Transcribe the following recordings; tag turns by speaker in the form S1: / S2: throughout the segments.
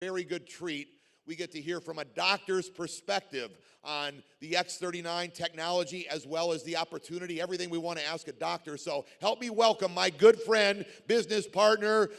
S1: very good treat. We get to hear from a doctor's perspective on the X39 technology as well as the opportunity, everything we want to ask a doctor. So help me welcome my good friend, business partner,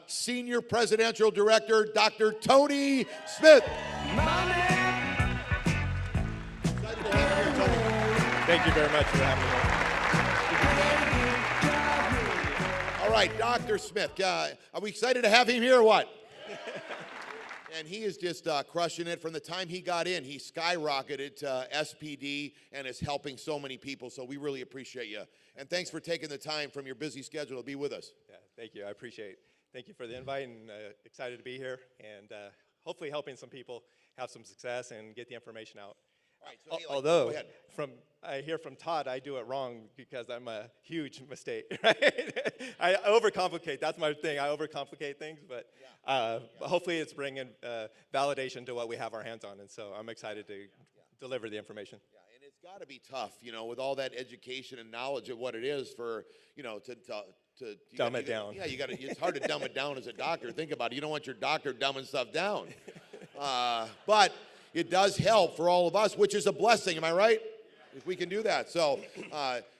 S1: Senior Presidential Director, Dr. Tony Smith.
S2: Thank you very much for having me.
S1: All right, Dr. Smith, are we excited to have him here or what? And he is just crushing it. From the time he got in, he skyrocketed to SPD and is helping so many people. So we really appreciate you. And thanks for taking the time from your busy schedule to be with us.
S2: Yeah, thank you. I appreciate it. Thank you for the invite, and excited to be here, and hopefully helping some people have some success and get the information out.
S1: All right, so
S2: Although, I hear from Todd, I do it wrong because I'm a huge mistake, right? I overcomplicate. That's my thing. I overcomplicate things, but hopefully it's bringing validation to what we have our hands on, and so I'm excited to deliver the information.
S1: Yeah, and it's got to be tough, you know, with all that education and knowledge of what it is for, you know, to
S2: dumb it down.
S1: Yeah, it's hard to dumb it down as a doctor. Think about it. You don't want your doctor dumbing stuff down. But it does help for all of us, which is a blessing. Am I right? If we can do that. So,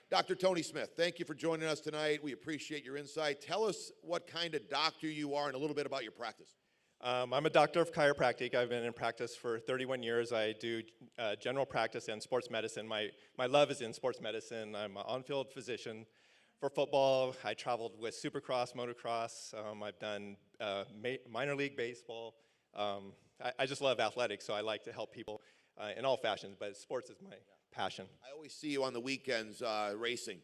S1: Dr. Tony Smith, thank you for joining us tonight. We appreciate your insight. Tell us what kind of doctor you are and a little bit about your practice.
S2: I'm a doctor of chiropractic. I've been in practice for 31 years. I do general practice and sports medicine. My love is in sports medicine. I'm an on-field physician for football. I traveled with Supercross, motocross. I've done minor league baseball. I just love athletics, so I like to help people in all fashions, but sports is my passion.
S1: I always see you on the weekends racing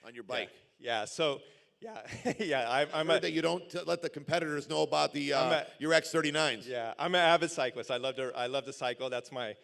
S1: on your bike.
S2: Yeah, so, yeah,
S1: I'm heard that you don't let the competitors know about the your X39s.
S2: Yeah, I'm an avid cyclist. I love to cycle. That's my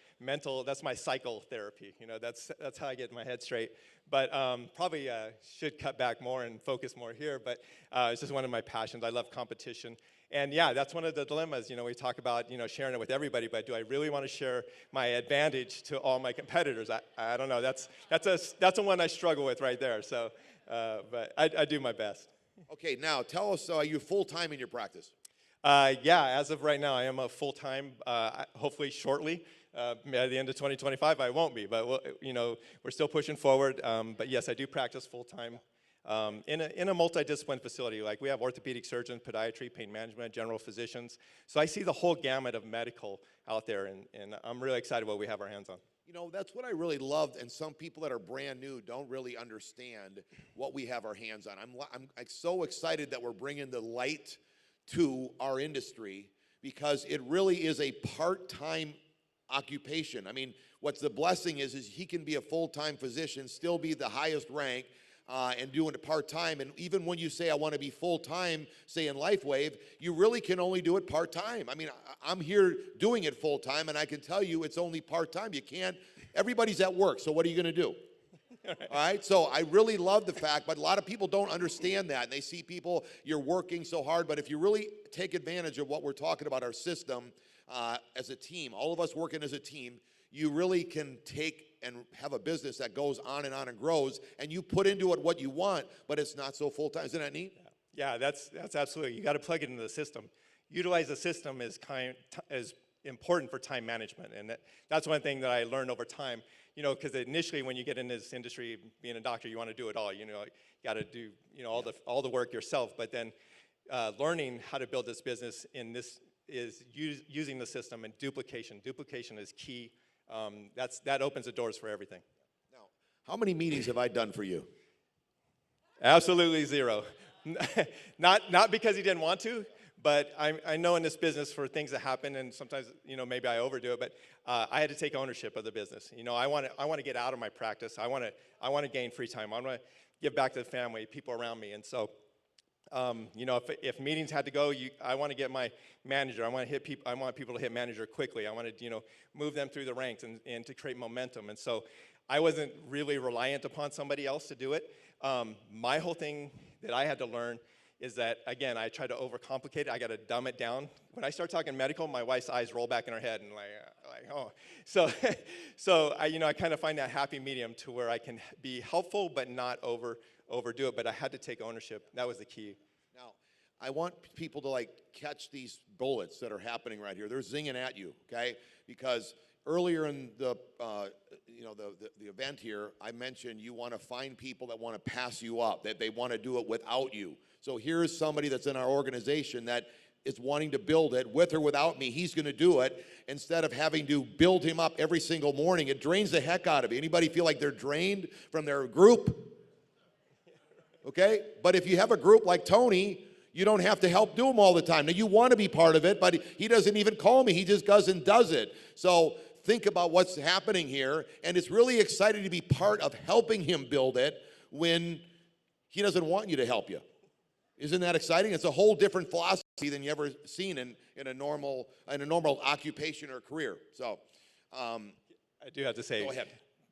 S2: cycle therapy. You know, that's how I get my head straight. But probably should cut back more and focus more here, but it's just one of my passions. I love competition. And yeah, that's one of the dilemmas. You know, we talk about, you know, sharing it with everybody, but do I really want to share my advantage to all my competitors? I don't know. That's the one I struggle with right there. So, but I do my best.
S1: Okay, now tell us, are you full-time in your practice?
S2: Yeah, as of right now, I am a full-time, hopefully shortly. At the end of 2025, I won't be, but you know, we're still pushing forward. But yes, I do practice full-time. In a multidiscipline facility. Like, we have orthopedic surgeons, podiatry, pain management, general physicians. So I see the whole gamut of medical out there, and I'm really excited what we have our hands on.
S1: You know, that's what I really loved, and some people that are brand new don't really understand what we have our hands on. I'm so excited that we're bringing the light to our industry, because it really is a part-time occupation. I mean, what's the blessing is he can be a full-time physician, still be the highest rank, and doing it part-time. And even when you say I want to be full-time, say in LifeWave, you really can only do it part-time. I mean, I'm here doing it full-time, and I can tell you it's only part-time. You can't, everybody's at work, so what are you going to do? All right, so I really love the fact, but a lot of people don't understand that, and they see people, you're working so hard, but if you really take advantage of what we're talking about, our system as a team, all of us working as a team, you really can take and have a business that goes on and grows, and you put into it what you want, but it's not so full-time. Isn't that neat?
S2: Yeah, that's absolutely. You got to plug it into the system. Utilize the system is important for time management, and that's one thing that I learned over time. You know, because initially when you get in this industry, being a doctor, you want to do it all. You know, you got to do all the work yourself. But then learning how to build this business in this is using the system and duplication. Duplication is key. That opens the doors for everything.
S1: Now, how many meetings have I done for you?
S2: Absolutely zero. Not because he didn't want to, but I know in this business for things that happen, and sometimes, you know, maybe I overdo it, but I had to take ownership of the business. You know, I want to get out of my practice. I want to gain free time. I want to give back to the family, people around me, and so. You know, if meetings had to go, I want to get my manager. I want people to hit manager quickly. I want to, you know, move them through the ranks and to create momentum. And so, I wasn't really reliant upon somebody else to do it. My whole thing that I had to learn is that, again, I try to overcomplicate it. I got to dumb it down. When I start talking medical, my wife's eyes roll back in her head and like oh. So I kind of find that happy medium to where I can be helpful but not overdo it. But I had to take ownership. That was the key.
S1: Now, I want people to like catch these bullets that are happening right here. They're zinging at you, okay? Because earlier in the the event here, I mentioned you want to find people that want to pass you up, that they want to do it without you. So here's somebody that's in our organization that is wanting to build it with or without me. He's going to do it instead of having to build him up every single morning. It drains the heck out of you. Anybody feel like they're drained from their group? Okay? But if you have a group like Tony, you don't have to help do them all the time. Now, you want to be part of it, but he doesn't even call me. He just goes and does it. So think about what's happening here, and it's really exciting to be part of helping him build it when he doesn't want you to help you. Isn't that exciting? It's a whole different philosophy than you ever seen in a normal occupation or career. So,
S2: I do have to say,
S1: go ahead.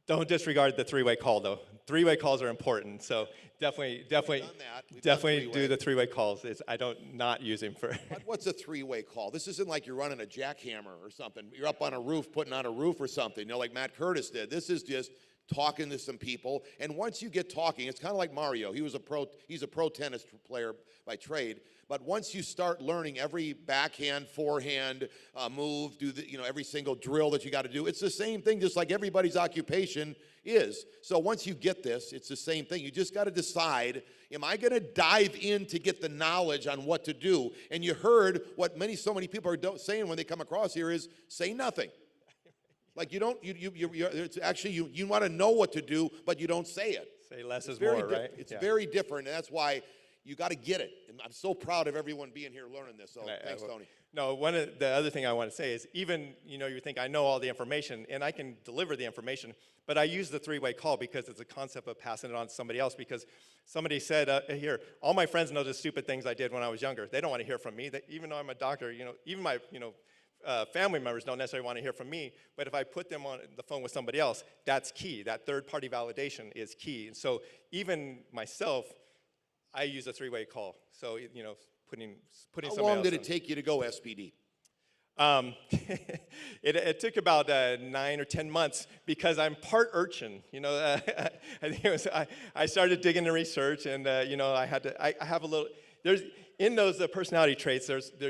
S2: Don't disregard the three-way call, though. Three-way calls are important, so definitely do the three-way calls. I don't not use him for.
S1: But what's a three-way call? This isn't like you're running a jackhammer or something. You're up on a roof, putting on a roof or something, like Matt Curtis did. This is just talking to some people, and once you get talking, it's kind of like Mario. He's a pro tennis player by trade, but once you start learning every backhand, forehand move, do the, every single drill that you got to do, it's the same thing, just like everybody's occupation is. So once you get this, it's the same thing. You just got to decide, am I going to dive in to get the knowledge on what to do? And you heard what so many people are saying when they come across here is say nothing. Like it's actually you want to know what to do, but you don't say it.
S2: Say less is more, right?
S1: It's very different, and that's why you got to get it. And I'm so proud of everyone being here learning this. So thanks, Tony.
S2: No, one of the other thing I want to say is even, you think I know all the information and I can deliver the information, but I use the three-way call because it's a concept of passing it on to somebody else, because somebody said, here, all my friends know the stupid things I did when I was younger. They don't want to hear from me. Even though I'm a doctor, even my, family members don't necessarily want to hear from me, but if I put them on the phone with somebody else, that's key. That third-party validation is key. And so even myself, I use a three-way call. So, putting somebody else.
S1: How long did it take you to go SPD?
S2: It took about 9 or 10 months because I'm part urchin. I think it was, I started digging the research, and I have a little. There's in those personality traits.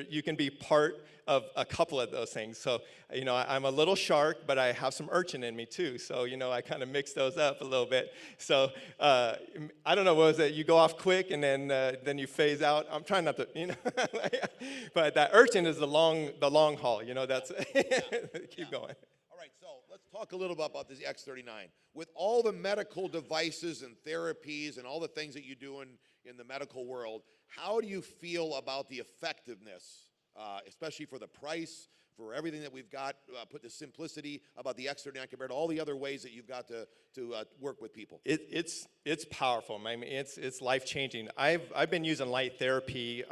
S2: You can be part of a couple of those things. So, I'm a little shark, but I have some urchin in me too. So, I kind of mix those up a little bit. So, I don't know, what was it? You go off quick and then you phase out. I'm trying not to, but that urchin is the long haul. That's keep going.
S1: All right, so let's talk a little bit about this X39. With all the medical devices and therapies and all the things that you do in the medical world, how do you feel about the effectiveness? Especially for the price, for everything that we've got, put the simplicity about the X39 compared to all the other ways that you've got to work with people.
S2: It's powerful. I mean, it's life changing. I've been using light therapy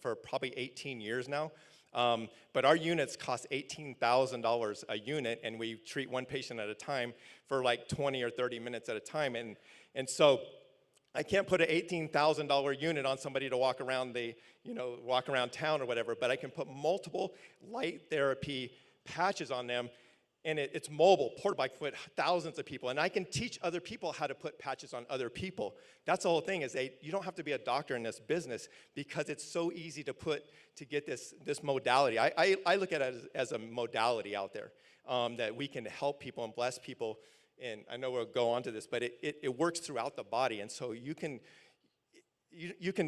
S2: for probably 18 years now, but our units cost $18,000 a unit, and we treat one patient at a time for like 20 or 30 minutes at a time, and so. I can't put an $18,000 unit on somebody to walk around town or whatever, but I can put multiple light therapy patches on them, and it's mobile, portable. I can put thousands of people, and I can teach other people how to put patches on other people. That's the whole thing, is you don't have to be a doctor in this business because it's so easy to get this modality. I look at it as a modality out there that we can help people and bless people. And I know we'll go on to this, but it works throughout the body, and so you can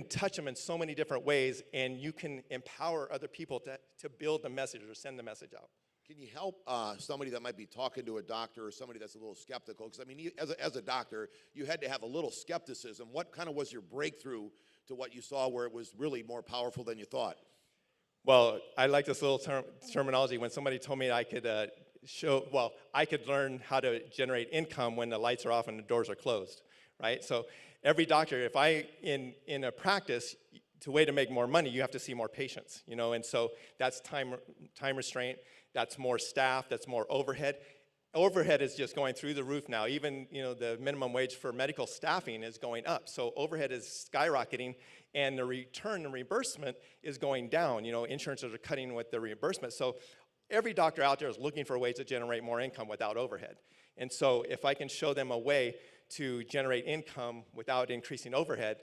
S2: touch them in so many different ways, and you can empower other people to build the message or send the message out.
S1: Can you help somebody that might be talking to a doctor or somebody that's a little skeptical? Because, I mean, as a doctor, you had to have a little skepticism. What kind of was your breakthrough to what you saw where it was really more powerful than you thought?
S2: Well, I like this little terminology. When somebody told me I could I could learn how to generate income when the lights are off and the doors are closed, right? So every doctor, if in a practice, the way to make more money, you have to see more patients, and so that's time restraint, that's more staff, that's more overhead. Overhead is just going through the roof now. Even, the minimum wage for medical staffing is going up. So overhead is skyrocketing, and the return and reimbursement is going down. Insurances are cutting with the reimbursement. So every doctor out there is looking for ways to generate more income without overhead. And so if I can show them a way to generate income without increasing overhead,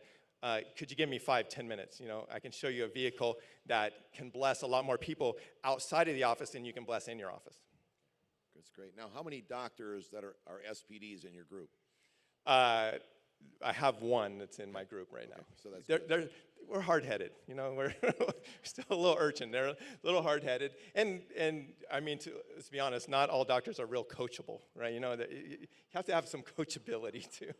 S2: could you give me 5-10 minutes? You know, I can show you a vehicle that can bless a lot more people outside of the office than you can bless in your office.
S1: That's great. Now, how many doctors that are SPDs in your group?
S2: I have one that's in my group right now.
S1: So that's
S2: we're hard-headed, you know. We're still a little urchin. They're a little hard-headed, and I mean, let's be honest, not all doctors are real coachable, right? You know, you have to have some coachability too.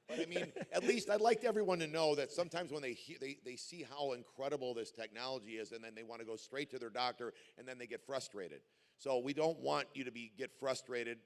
S1: But I mean, at least I'd like everyone to know that sometimes when they see how incredible this technology is, and then they want to go straight to their doctor, and then they get frustrated. So we don't want you to get frustrated.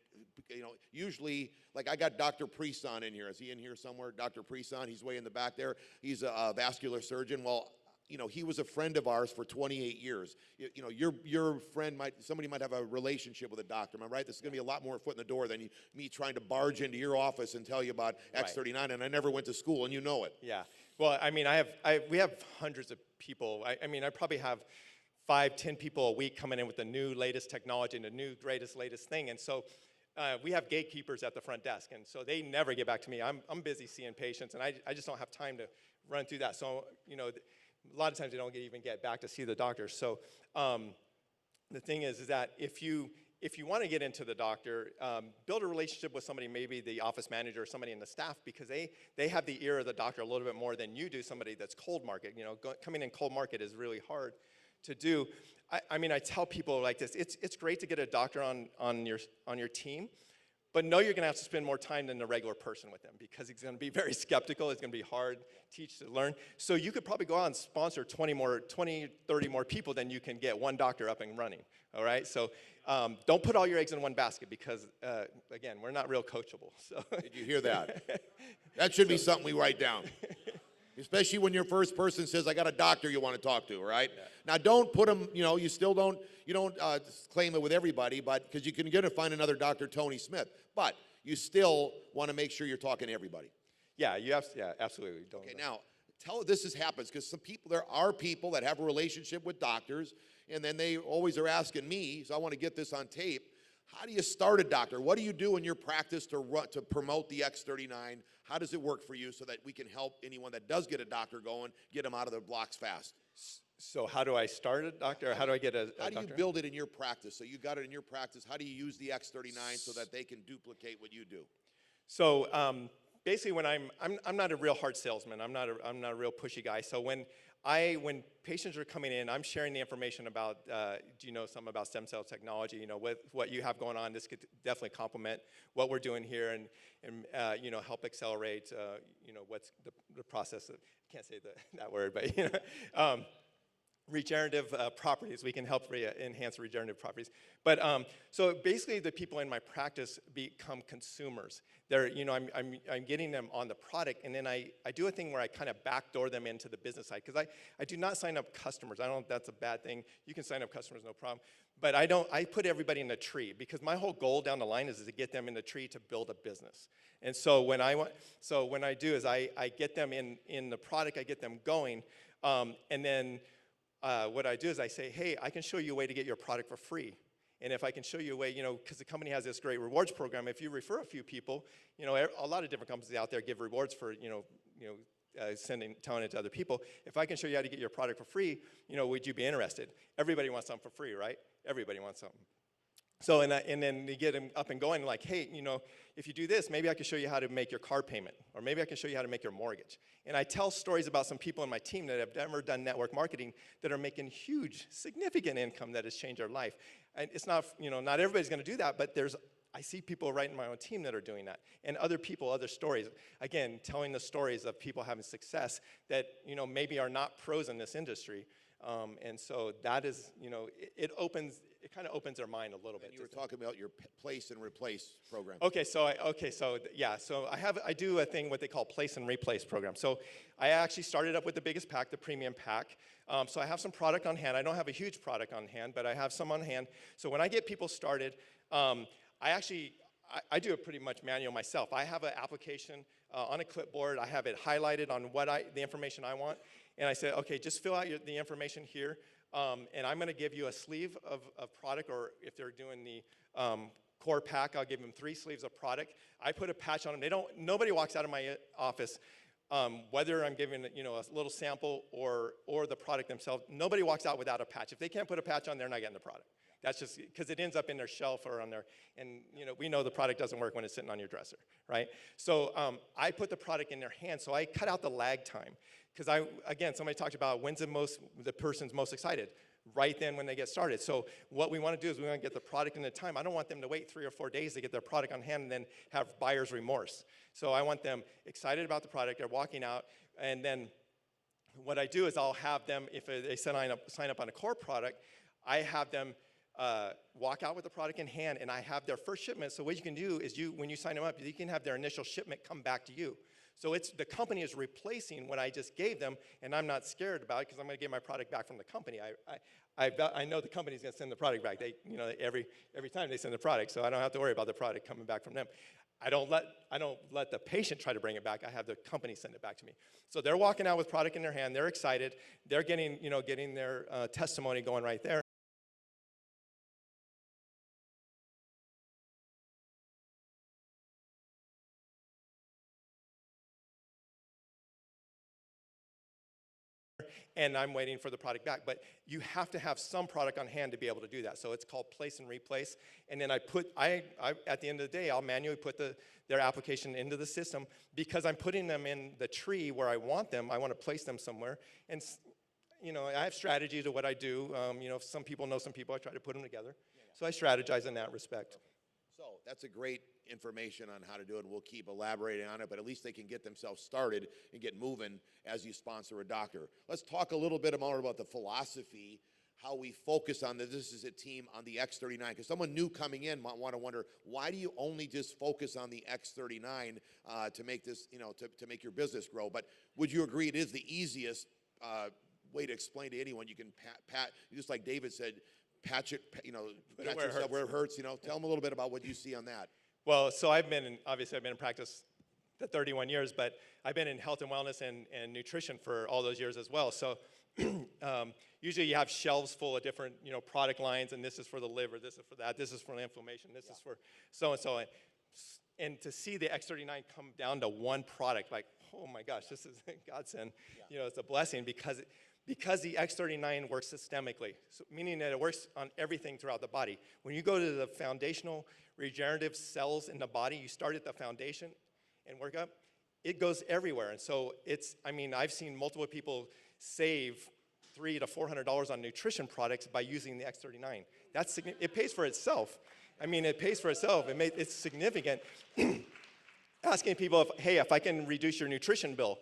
S1: You know, usually, like I got Dr. Preson in here. Is he in here somewhere? Dr. Preson, he's way in the back there. He's a vascular surgeon. Well, you know, he was a friend of ours for 28 years. You know, your friend somebody might have a relationship with a doctor. Am I right? This is going to be a lot more foot in the door than me trying to barge into your office and tell you about X39, and I never went to school, and you know it.
S2: Yeah. Well, I mean, we have hundreds of people. I mean, I probably have 5-10 people a week coming in with the new latest technology and the new latest thing. And so we have gatekeepers at the front desk, and so they never get back to me. I'm busy seeing patients, and I just don't have time to run through that. So, you know, a lot of times they don't even get back to see the doctor. So the thing is that if you want to get into the doctor, build a relationship with somebody, maybe the office manager or somebody in the staff, because they have the ear of the doctor a little bit more than you do, somebody that's cold market. You know, coming in cold market is really hard to do. I mean, I tell people like this, it's great to get a doctor on your team, but know you're gonna have to spend more time than the regular person with them, because he's gonna be very skeptical. It's gonna be hard to teach to learn. So you could probably go out and sponsor 20, 30 more people than you can get one doctor up and running, all right? So don't put all your eggs in one basket, because again, we're not real coachable. So.
S1: Did you hear that? That should be something we write down. Especially when your first person says, I got a doctor you want to talk to, right? Yeah. Now, don't put them, you know, you don't claim it with everybody, but because you can find another Dr. Tony Smith, but you still want to make sure you're talking to everybody.
S2: Yeah, absolutely. Don't.
S1: Okay, now, this happens because there are people that have a relationship with doctors, and then they always are asking me, so I want to get this on tape. How do you start a doctor? What do you do in your practice to promote the X39? How does it work for you so that we can help anyone that does get a doctor going, get them out of their blocks fast?
S2: So how do I start a doctor? Or how do I get a doctor?
S1: How do you build it in your practice? So you got it in your practice. How do you use the X39 so that they can duplicate what you do? So
S2: basically, when I'm not a real hard salesman. I'm not a real pushy guy. So when patients are coming in, I'm sharing the information about, do you know something about stem cell technology? You know, with what you have going on, this could definitely complement what we're doing here, and you know, help accelerate, you know, what's the process of, I can't say that word, but you know, regenerative properties. We can help enhance regenerative properties. But so basically, the people in my practice become consumers. They're, you know, I'm getting them on the product, and then I do a thing where I kind of backdoor them into the business side, because I do not sign up customers. I don't know if that's a bad thing. You can sign up customers, no problem. But I put everybody in the tree, because my whole goal down the line is to get them in the tree to build a business. And so when I do is I get them in the product, I get them going, and then what I do is I say, hey, I can show you a way to get your product for free. And if I can show you a way, you know, because the company has this great rewards program, if you refer a few people, you know, a lot of different companies out there give rewards for, telling it to other people. If I can show you how to get your product for free, you know, would you be interested? Everybody wants something for free, right? Everybody wants something. So, and then you get them up and going, like, hey, you know, if you do this, maybe I can show you how to make your car payment, or maybe I can show you how to make your mortgage. And I tell stories about some people in my team that have never done network marketing that are making huge, significant income that has changed their life. And it's not, you know, not everybody's going to do that, but I see people right in my own team that are doing that. And other people, other stories. Again, telling the stories of people having success that, you know, maybe are not pros in this industry. And so that is, you know, it kind of opens their mind a little bit.
S1: And you were talking about your place and replace program.
S2: So I do a thing what they call place and replace program. So I actually started up with the biggest pack, the premium pack. So I have some product on hand. I don't have a huge product on hand, but I have some on hand. So when I get people started, I do it pretty much manual myself. I have an application on a clipboard. I have it highlighted on the information I want. And I say, okay, just fill out the information here, and I'm going to give you a sleeve of product, or if they're doing the core pack, I'll give them 3 sleeves of product. I put a patch on them. Nobody walks out of my office whether I'm giving a little sample or the product themselves, nobody walks out without a patch. If they can't put a patch on, they're not getting the product. That's just because it ends up in their shelf or on their, and we know the product doesn't work when it's sitting on your dresser, right? So I put the product in their hands, so I cut out the lag time. Because again, somebody talked about when's the person's most excited. Right then when they get started. So what we want to do is we want to get the product in the time. I don't want them to wait 3 or 4 days to get their product on hand and then have buyer's remorse. So I want them excited about the product, they're walking out, and then what I do is I'll have them, if they sign up on a core product, I have them walk out with the product in hand, and I have their first shipment. So what you can do is when you sign them up, you can have their initial shipment come back to you. So the company is replacing what I just gave them, and I'm not scared about it because I'm going to get my product back from the company. I know the company's going to send the product back. They, every time they send the product, so I don't have to worry about the product coming back from them. I don't let the patient try to bring it back. I have the company send it back to me. So they're walking out with product in their hand. They're excited. They're getting their testimony going right there. And I'm waiting for the product back. But you have to have some product on hand to be able to do that. So it's called place and replace. And then at the end of the day, I'll manually put their application into the system because I'm putting them in the tree where I want them. I want to place them somewhere. And I have strategies of what I do. Some people know some people. I try to put them together. So I strategize in that respect.
S1: So that's a great information on how to do it. We'll keep elaborating on it, but at least they can get themselves started and get moving as you sponsor a doctor. Let's talk a little bit more about the philosophy, how we focus on this is a team on the X39, because someone new coming in might want to wonder, why do you only just focus on the X39 to make this, to make your business grow? But would you agree it is the easiest way to explain to anyone? You can just like David said, patch it, patch yourself where it hurts, Tell them a little bit about what you see on that.
S2: Well, so obviously I've been in practice for 31 years, but I've been in health and wellness and nutrition for all those years as well. So usually you have shelves full of different, product lines, and this is for the liver, this is for that, this is for the inflammation, this is for so and so. And to see the X39 come down to one product, like, oh my gosh, this is a godsend. It's a blessing because the X39 works systemically, so meaning that it works on everything throughout the body. When you go to the foundational regenerative cells in the body, you start at the foundation and work up, it goes everywhere. And so I've seen multiple people save $300 to $400 on nutrition products by using the X39. It pays for itself. It pays for itself. It's significant. Asking people, if I can reduce your nutrition bill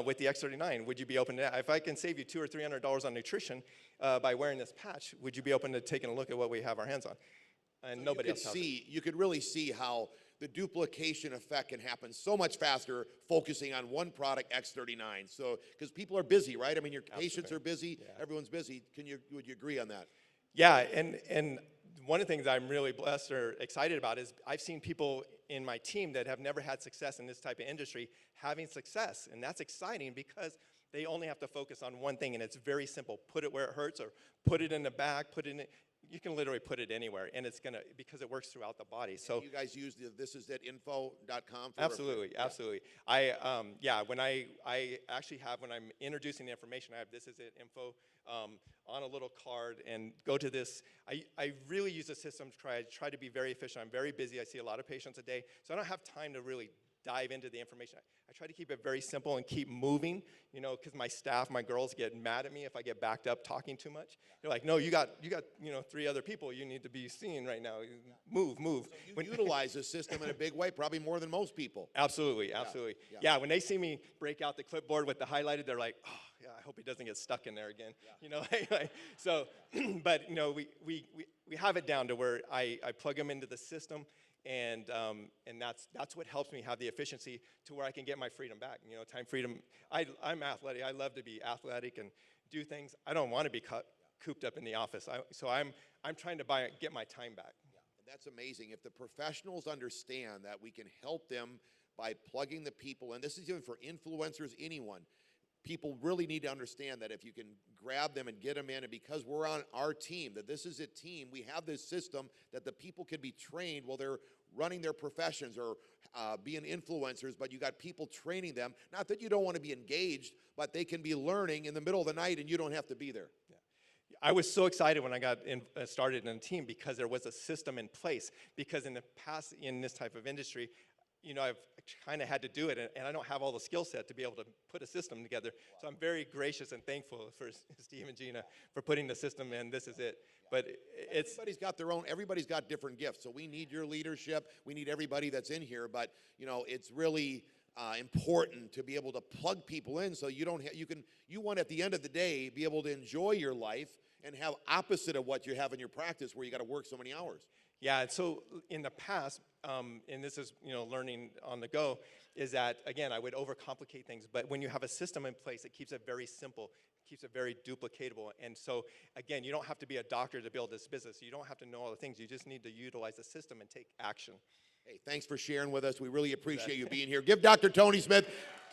S2: with the X39, would you be open to that? If I can save you $200 or $300 on nutrition by wearing this patch, would you be open to taking a look at what we have our hands on? And so nobody else has it.
S1: You could really see how the duplication effect can happen so much faster focusing on one product, X39. So, because people are busy, right? Your patients are busy, everyone's busy. Would you agree on that?
S2: Yeah, and one of the things I'm really blessed or excited about is I've seen people in my team that have never had success in this type of industry having success. And that's exciting because they only have to focus on one thing, and it's very simple. Put it where it hurts, or put it in the back, you can literally put it anywhere, and it's going to, because it works throughout the body. So
S1: and you guys use the thisisit.info.com?
S2: Absolutely. When I actually have, when I'm introducing the information, I have thisisitinfo on a little card and go to this. I really use the system to try to be very efficient. I'm very busy. I see a lot of patients a day, so I don't have time to really dive into the information. I try to keep it very simple and keep moving, because my staff, my girls get mad at me if I get backed up talking too much. They're like, no, you got 3 other people you need to be seeing right now. Move.
S1: So you utilize the system in a big way, probably more than most people.
S2: Absolutely. Yeah, when they see me break out the clipboard with the highlighted, they're like, oh, yeah, I hope he doesn't get stuck in there again. So, but we have it down to where I plug them into the system. And that's what helps me have the efficiency to where I can get my freedom back. Time freedom. I'm athletic. I love to be athletic and do things. I don't want to be cooped up in the office. So I'm trying to get my time back.
S1: Yeah. And that's amazing. If the professionals understand that we can help them by plugging the people, and this is even for influencers, anyone. people really need to understand that if you can grab them and get them in, and because we're on our team, that this is a team, we have this system that the people can be trained while they're running their professions or being influencers, but you got people training them. Not that you don't want to be engaged, but they can be learning in the middle of the night and you don't have to be there.
S2: I was so excited when I got started in a team because there was a system in place. Because in the past, in this type of industry, I've kind of had to do it, and I don't have all the skill set to be able to put a system together. So I'm very gracious and thankful for Steve and Gina for putting the system in. This is it. But it's
S1: everybody's got different gifts. So we need your leadership. We need everybody that's in here. But it's really important to be able to plug people in so you want at the end of the day be able to enjoy your life and have opposite of what you have in your practice where you got to work so many hours.
S2: Yeah, so in the past, and this is learning on the go, is that again I would overcomplicate things. But when you have a system in place, it keeps it very simple, keeps it very duplicatable. And so again, you don't have to be a doctor to build this business. You don't have to know all the things. You just need to utilize the system and take action.
S1: Hey, thanks for sharing with us. We really appreciate you being here. Give Dr. Tony Smith